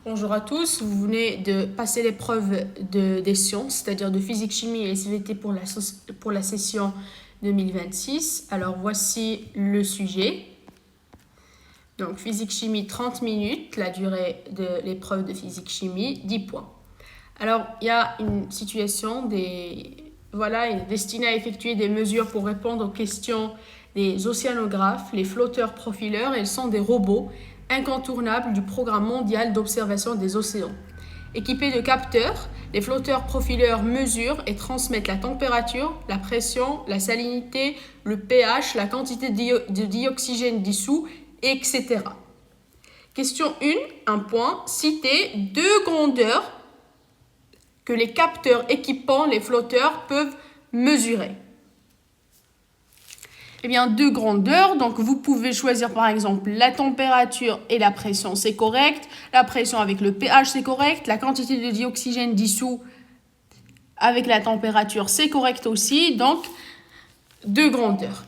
Bonjour à tous, vous venez de passer l'épreuve des sciences, c'est-à-dire de physique, chimie et SVT pour la session 2026. Alors voici le sujet. Donc physique, chimie, 30 minutes, la durée de l'épreuve de physique, chimie, 10 points. Alors il y a une situation destinée à effectuer des mesures pour répondre aux questions des océanographes, les flotteurs profileurs, ils sont des robots incontournables du programme mondial d'observation des océans. Équipés de capteurs, les flotteurs profileurs mesurent et transmettent la température, la pression, la salinité, le pH, la quantité de dioxygène dissous, etc. Question 1, un point. Citez deux grandeurs que les capteurs équipant les flotteurs peuvent mesurer. Eh bien, deux grandeurs, donc vous pouvez choisir par exemple la température et la pression, c'est correct. La pression avec le pH, c'est correct. La quantité de dioxygène dissous avec la température, c'est correct aussi. Donc, deux grandeurs.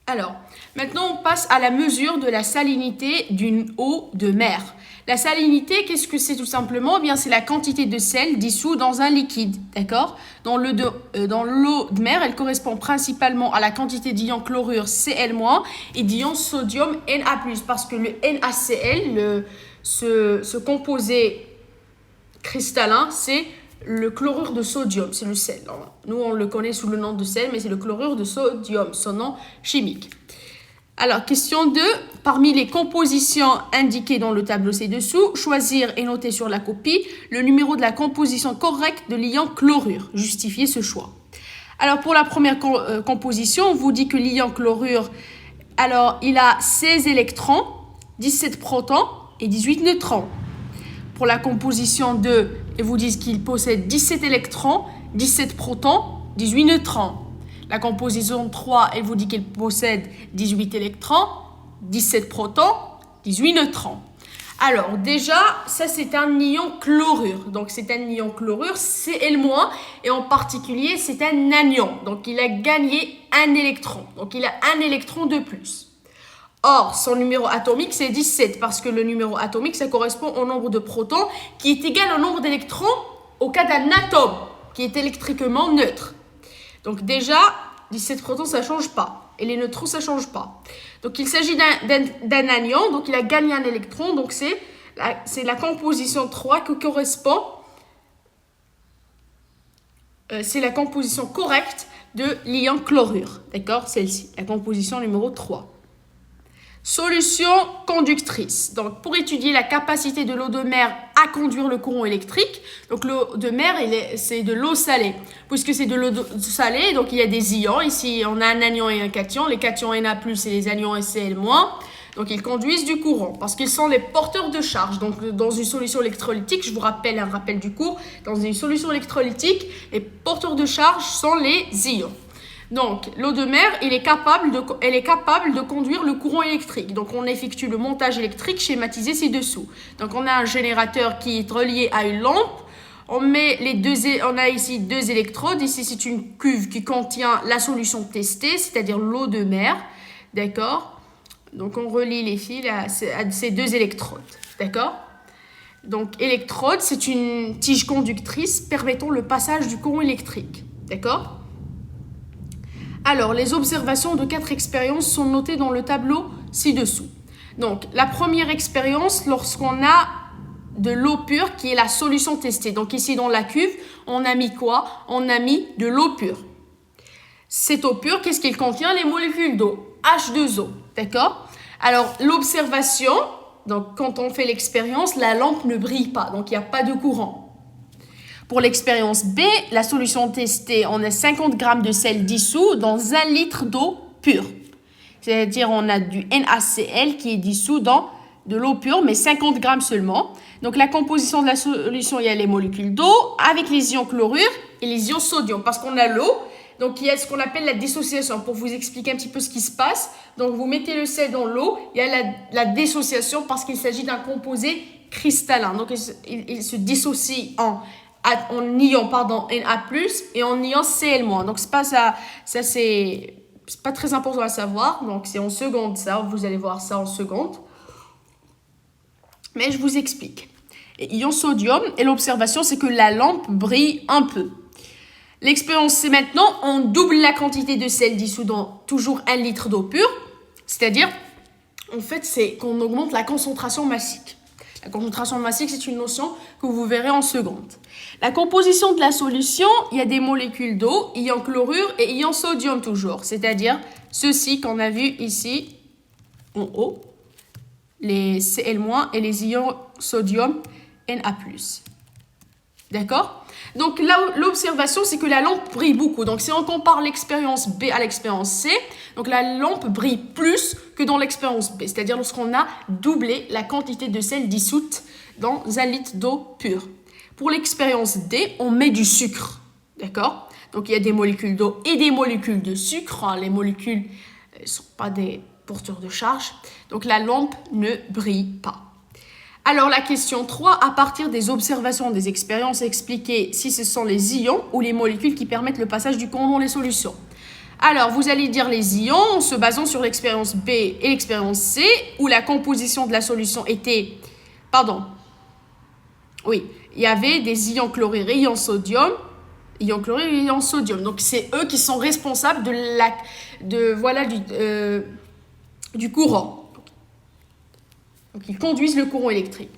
Alors, maintenant on passe à la mesure de la salinité d'une eau de mer. La salinité, qu'est-ce que c'est tout simplement? Eh bien, c'est la quantité de sel dissous dans un liquide, d'accord? Dans l'eau de mer, elle correspond principalement à la quantité d'ion chlorure Cl- et d'ion sodium Na+, parce que le NaCl, ce composé cristallin, c'est le chlorure de sodium, c'est le sel. Nous, on le connaît sous le nom de sel, mais c'est le chlorure de sodium, son nom chimique. Alors, question 2. Parmi les compositions indiquées dans le tableau ci-dessous, choisir et noter sur la copie le numéro de la composition correcte de l'ion chlorure. Justifiez ce choix. Alors, pour la première composition, on vous dit que l'ion chlorure, alors, il a 16 électrons, 17 protons et 18 neutrons. Pour la composition 2, ils vous disent qu'il possède 17 électrons, 17 protons, 18 neutrons. La composition 3, elle vous dit qu'il possède 18 électrons, 17 protons, 18 neutrons. Alors déjà, ça c'est un ion chlorure. Donc c'est un ion chlorure Cl-, et en particulier c'est un anion. Donc il a gagné un électron. Donc il a un électron de plus. Or, son numéro atomique, c'est 17, parce que le numéro atomique, ça correspond au nombre de protons qui est égal au nombre d'électrons au cas d'un atome, qui est électriquement neutre. Donc déjà, 17 protons, ça ne change pas. Et les neutrons, ça ne change pas. Donc il s'agit d'un anion, donc il a gagné un électron, donc c'est la composition 3 qui correspond, c'est la composition correcte de l'ion chlorure. D'accord? Celle-ci, la composition numéro 3. Solution conductrice. Donc, pour étudier la capacité de l'eau de mer à conduire le courant électrique, donc l'eau de mer, c'est de l'eau salée. Puisque c'est de l'eau salée, donc il y a des ions. Ici, on a un anion et un cation. Les cations Na+, et les anions Cl-. Donc, ils conduisent du courant parce qu'ils sont les porteurs de charge. Donc, dans une solution électrolytique, je vous rappelle un rappel du cours, dans une solution électrolytique, les porteurs de charge sont les ions. Donc, l'eau de mer, elle est capable de conduire le courant électrique. Donc, on effectue le montage électrique schématisé ci-dessous. Donc, on a un générateur qui est relié à une lampe. On a ici deux électrodes. Ici, c'est une cuve qui contient la solution testée, c'est-à-dire l'eau de mer. D'accord? Donc, on relie les fils à ces deux électrodes. D'accord? Donc, électrode, c'est une tige conductrice permettant le passage du courant électrique. D'accord? Alors, les observations de 4 expériences sont notées dans le tableau ci-dessous. Donc, la première expérience, lorsqu'on a de l'eau pure qui est la solution testée. Donc, ici, dans la cuve, on a mis quoi? On a mis de l'eau pure. Cette eau pure, qu'est-ce qu'elle contient? Les molécules d'eau, H2O. D'accord? Alors, l'observation, donc quand on fait l'expérience, la lampe ne brille pas. Donc, il n'y a pas de courant. Pour l'expérience B, la solution testée, on a 50 g de sel dissous dans 1 litre d'eau pure. C'est-à-dire on a du NaCl qui est dissous dans de l'eau pure, mais 50 g seulement. Donc la composition de la solution, il y a les molécules d'eau avec les ions chlorure et les ions sodium. Parce qu'on a l'eau, donc il y a ce qu'on appelle la dissociation. Pour vous expliquer un petit peu ce qui se passe, donc vous mettez le sel dans l'eau, il y a la dissociation parce qu'il s'agit d'un composé cristallin. Donc il se dissocie en ion Na+, et en ion Cl-. Donc c'est pas ça c'est pas très important à savoir. Donc c'est en seconde ça, vous allez voir ça en seconde. Mais je vous explique. et ion sodium. Et l'observation, c'est que la lampe brille un peu. L'expérience, c'est maintenant, on double la quantité de sel dissous dans toujours 1 litre d'eau pure. C'est-à-dire, en fait, c'est qu'on augmente la concentration massique. La concentration massique, c'est une notion que vous verrez en seconde. La composition de la solution, il y a des molécules d'eau, ion chlorure et ion sodium toujours. C'est-à-dire, ceux-ci qu'on a vu ici, en haut, les Cl- et les ions sodium Na+. D'accord? Donc là, l'observation, c'est que la lampe brille beaucoup. Donc si on compare l'expérience B à l'expérience C, donc la lampe brille plus que dans l'expérience B. C'est-à-dire lorsqu'on a doublé la quantité de sel dissoute dans 1 litre d'eau pure. Pour l'expérience D, on met du sucre. D'accord? Donc il y a des molécules d'eau et des molécules de sucre. Les molécules ne sont pas des porteurs de charge. Donc la lampe ne brille pas. Alors la question 3, à partir des observations des expériences, expliquez si ce sont les ions ou les molécules qui permettent le passage du courant dans les solutions. Alors vous allez dire les ions en se basant sur l'expérience B et l'expérience C, où la composition de la solution était... il y avait des ions chlorure et ions sodium. Ions chlorure et ions sodium. Donc c'est eux qui sont responsables du courant. Donc, ils conduisent le courant électrique.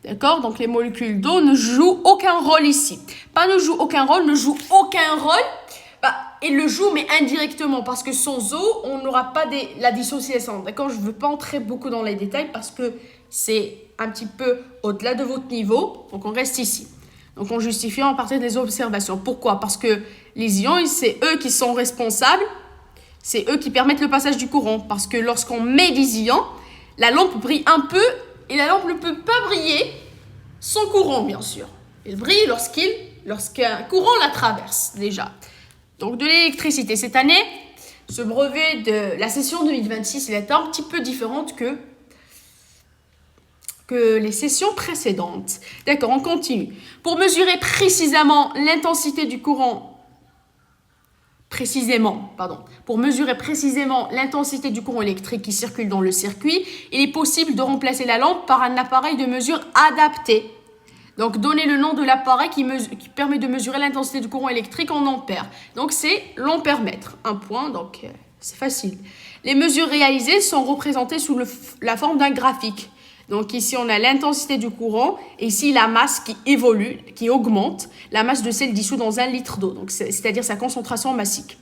D'accord? Donc, les molécules d'eau ne jouent aucun rôle ici. Pas ne jouent aucun rôle, ne jouent aucun rôle. Ils le jouent, mais indirectement. Parce que sans eau, on n'aura pas la dissociation. D'accord? Je ne veux pas entrer beaucoup dans les détails parce que c'est un petit peu au-delà de votre niveau. Donc, on reste ici. Donc, on justifie en partir des observations. Pourquoi? Parce que les ions, c'est eux qui sont responsables. C'est eux qui permettent le passage du courant. Parce que lorsqu'on met des ions, la lampe brille un peu et la lampe ne peut pas briller sans courant, bien sûr. Elle brille lorsqu'un courant la traverse, déjà. Donc, de l'électricité. Cette année, ce brevet de la session 2026, il est un petit peu différente que les sessions précédentes. D'accord, on continue. Pour mesurer précisément l'intensité du courant... Pour mesurer précisément l'intensité du courant électrique qui circule dans le circuit, il est possible de remplacer la lampe par un appareil de mesure adapté. Donc, donnez le nom de l'appareil qui permet de mesurer l'intensité du courant électrique en ampères. Donc, c'est l'ampère-mètre. Un point, donc c'est facile. Les mesures réalisées sont représentées sous la forme d'un graphique. Donc ici, on a l'intensité du courant et ici, la masse qui évolue, qui augmente, la masse de sel dissous dans 1 litre d'eau, donc c'est-à-dire sa concentration massique.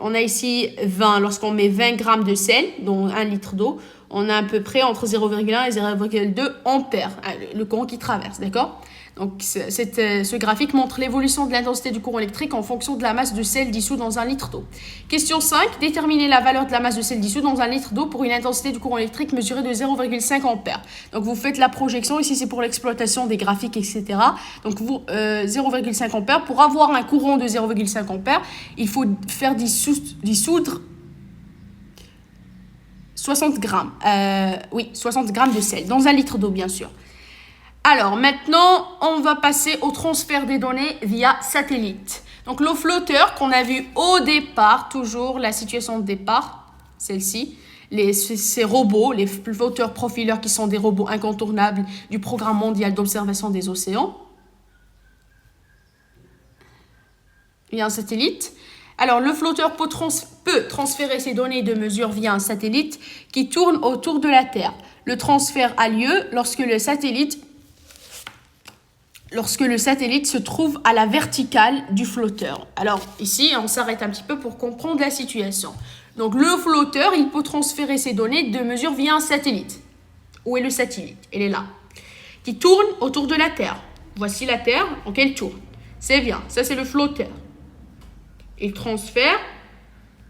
On a ici 20, lorsqu'on met 20 grammes de sel dans 1 litre d'eau, on a à peu près entre 0,1 et 0,2 ampères, le courant qui traverse, d'accord? Donc ce graphique montre l'évolution de l'intensité du courant électrique en fonction de la masse de sel dissous dans 1 litre d'eau. Question 5. Déterminer la valeur de la masse de sel dissous dans 1 litre d'eau pour une intensité du courant électrique mesurée de 0,5 ampères. Donc vous faites la projection, ici c'est pour l'exploitation des graphiques, etc. Donc 0,5 ampères. Pour avoir un courant de 0,5 ampères, il faut faire dissoudre 60 grammes. 60 grammes de sel dans 1 litre d'eau, bien sûr. Alors, maintenant, on va passer au transfert des données via satellite. Donc, le flotteur qu'on a vu au départ, toujours la situation de départ, celle-ci, ces robots, les flotteurs profileurs qui sont des robots incontournables du Programme mondial d'observation des océans. Il y a un satellite. Alors, le flotteur peut transférer ses données de mesure via un satellite qui tourne autour de la Terre. Le transfert a lieu lorsque le satellite se trouve à la verticale du flotteur. Alors ici, on s'arrête un petit peu pour comprendre la situation. Donc le flotteur, il peut transférer ses données de mesure via un satellite. Où est le satellite? Il est là. Qui tourne autour de la Terre. Voici la Terre, donc elle tourne. C'est bien, ça c'est le flotteur. Il transfère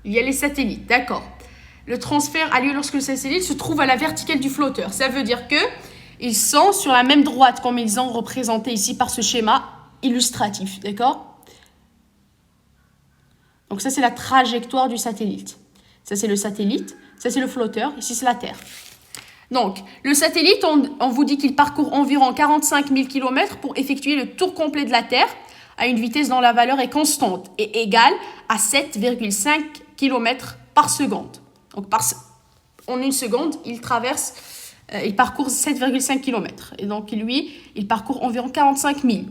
via les satellites, d'accord. Le transfert a lieu lorsque le satellite se trouve à la verticale du flotteur. Ça veut dire que ils sont sur la même droite comme ils sont représentés ici par ce schéma illustratif, d'accord? Donc ça, c'est la trajectoire du satellite. Ça, c'est le satellite. Ça, c'est le flotteur. Ici, c'est la Terre. Donc, le satellite, on vous dit qu'il parcourt environ 45 000 km pour effectuer le tour complet de la Terre à une vitesse dont la valeur est constante et égale à 7,5 km par seconde. Donc, en une seconde, il traverse il parcourt 7,5 km. Et donc, lui, il parcourt environ 45 000.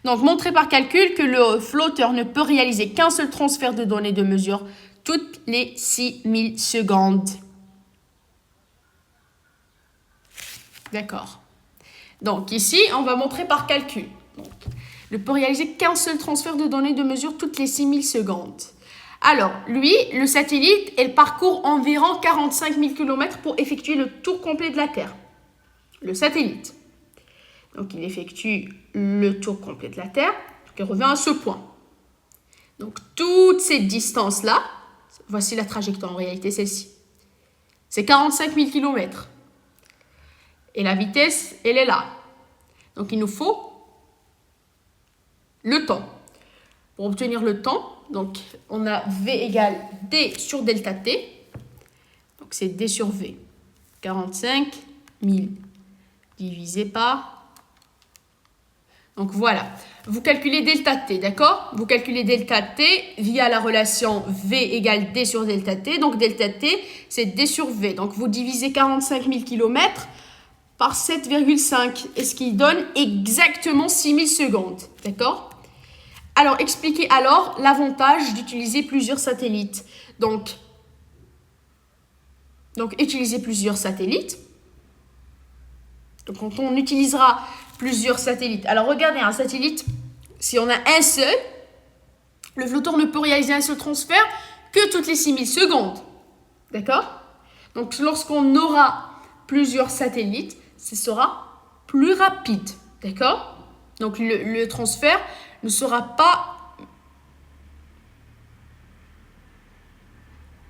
Donc, montrer par calcul que le flotteur ne peut réaliser qu'un seul transfert de données de mesure toutes les 6000 secondes. D'accord. Donc, ici, on va montrer par calcul. Donc, ne peut réaliser qu'un seul transfert de données de mesure toutes les 6000 secondes. Alors, lui, le satellite, il parcourt environ 45 000 km pour effectuer le tour complet de la Terre. Le satellite. Donc, il effectue le tour complet de la Terre. Donc, il revient à ce point. Donc, toute cette distance-là, voici la trajectoire en réalité, celle-ci. C'est 45 000 km. Et la vitesse, elle est là. Donc, il nous faut le temps. Pour obtenir le temps, donc, on a V égale D sur delta T. Donc, c'est D sur V. 45 000 divisé par... Donc, voilà. Vous calculez delta T, d'accord? Vous calculez delta T via la relation V égale D sur delta T. Donc, delta T, c'est D sur V. Donc, vous divisez 45 000 km par 7,5. Et ce qui donne exactement 6000 secondes, d'accord? Alors, expliquez alors l'avantage d'utiliser plusieurs satellites. Donc, utiliser plusieurs satellites. Donc, quand on utilisera plusieurs satellites. Alors, regardez, un satellite, si on a un seul, le flotteur ne peut réaliser un seul transfert que toutes les 6000 secondes. D'accord? Donc, lorsqu'on aura plusieurs satellites, ce sera plus rapide. D'accord? Donc, le transfert ne sera pas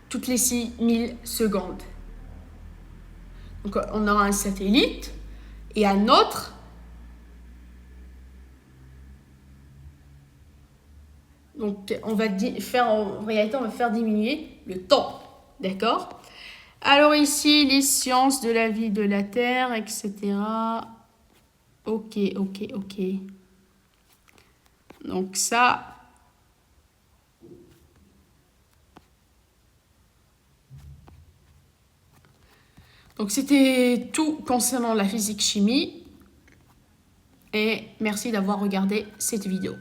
toutes les 6000 secondes. Donc, on aura un satellite et un autre. Donc, en réalité, on va faire diminuer le temps. D'accord? Alors ici, les sciences de la vie de la Terre, etc. Ok. Donc ça... Donc c'était tout concernant la physique-chimie. Et merci d'avoir regardé cette vidéo.